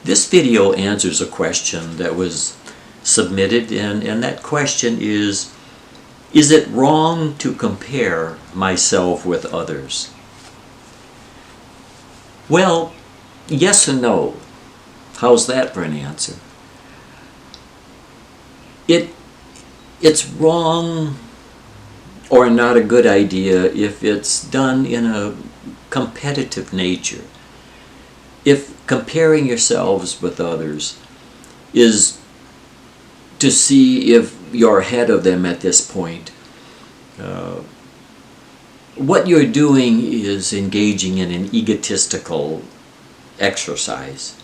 This video answers a question that was submitted, and that question is it wrong to compare myself with others? Well, yes and no. How's that for an answer? It's wrong or not a good idea if it's done in a competitive nature. If comparing yourselves with others is to see if you're ahead of them at this point, what you're doing is engaging in an egotistical exercise.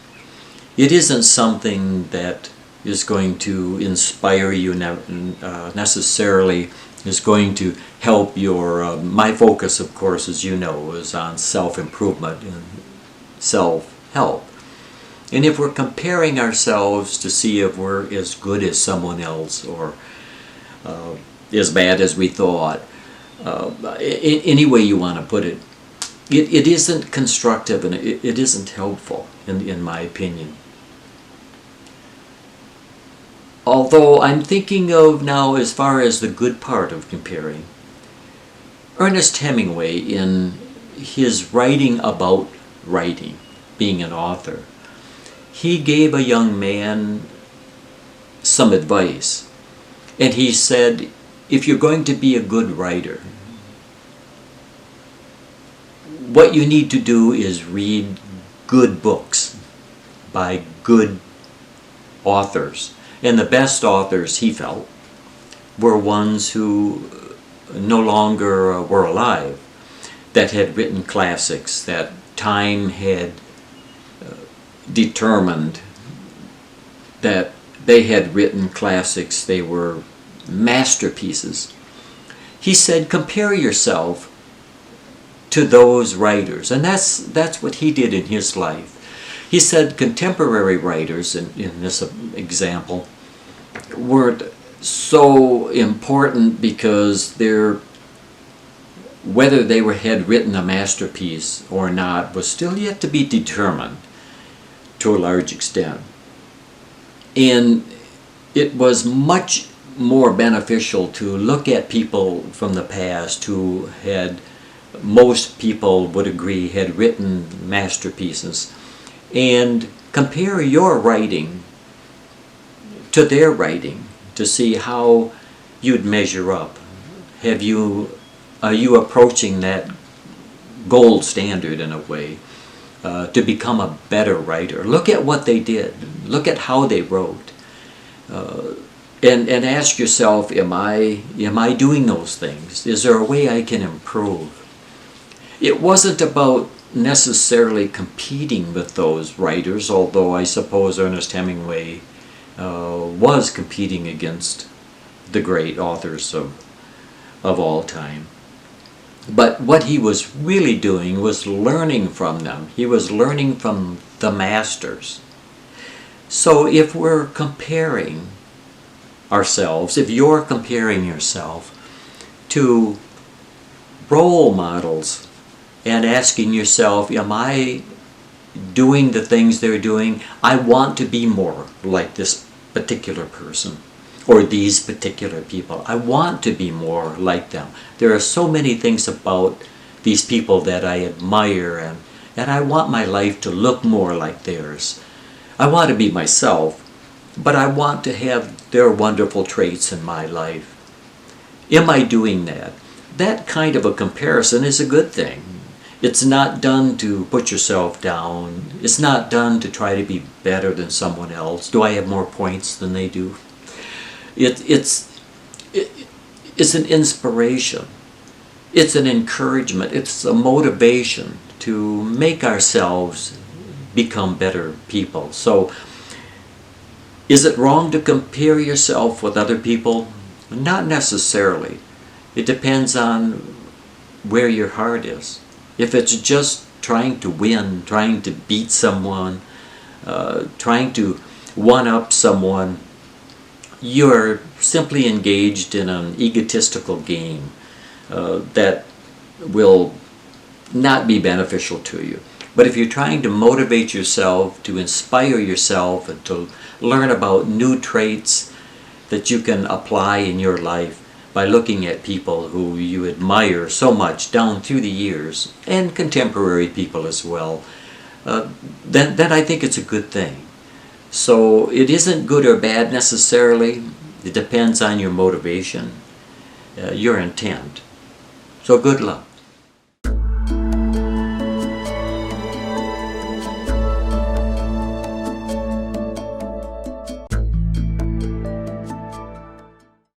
It isn't something that is going to inspire you necessarily, is going to help your... my focus, of course, as you know, is on self-improvement and self-help. And if we're comparing ourselves to see if we're as good as someone else or as bad as we thought, any way you want to put it, it isn't constructive and it isn't helpful, in my opinion. Although I'm thinking of now, as far as the good part of comparing, Ernest Hemingway, in his writing about writing, being an author, he gave a young man some advice. And he said, if you're going to be a good writer, what you need to do is read good books by good authors. And the best authors, he felt, were ones who no longer were alive, that had written classics, that time had determined that they had written classics, they were masterpieces. He said, compare yourself to those writers. And that's what he did in his life. He said contemporary writers, in this example, weren't so important because whether they had written a masterpiece or not was still yet to be determined to a large extent. And it was much more beneficial to look at people from the past who had, most people would agree, had written masterpieces, and compare your writing to their writing to see how you'd measure up. Are you approaching that gold standard in a way to become a better writer? Look at what they did. Look at how they wrote. And ask yourself, am I doing those things? Is there a way I can improve? It wasn't about necessarily competing with those writers, although I suppose Ernest Hemingway was competing against the great authors of all time. But what he was really doing was learning from them. He was learning from the masters. So if we're comparing ourselves, if you're comparing yourself to role models and asking yourself, am I doing the things they're doing? I want to be more like this particular person or these particular people. I want to be more like them. There are so many things about these people that I admire, and I want my life to look more like theirs. I want to be myself, but I want to have their wonderful traits in my life. Am I doing that? That kind of a comparison is a good thing. It's not done to put yourself down. It's not done to try to be better than someone else. Do I have more points than they do? It's an inspiration. It's an encouragement. It's a motivation to make ourselves become better people. So, is it wrong to compare yourself with other people? Not necessarily. It depends on where your heart is. If it's just trying to win, trying to beat someone, trying to one-up someone, you're simply engaged in an egotistical game that will not be beneficial to you. But if you're trying to motivate yourself, to inspire yourself, and to learn about new traits that you can apply in your life by looking at people who you admire so much down through the years, and contemporary people as well, then I think it's a good thing. So it isn't good or bad necessarily. It depends on your motivation, your intent. So good luck.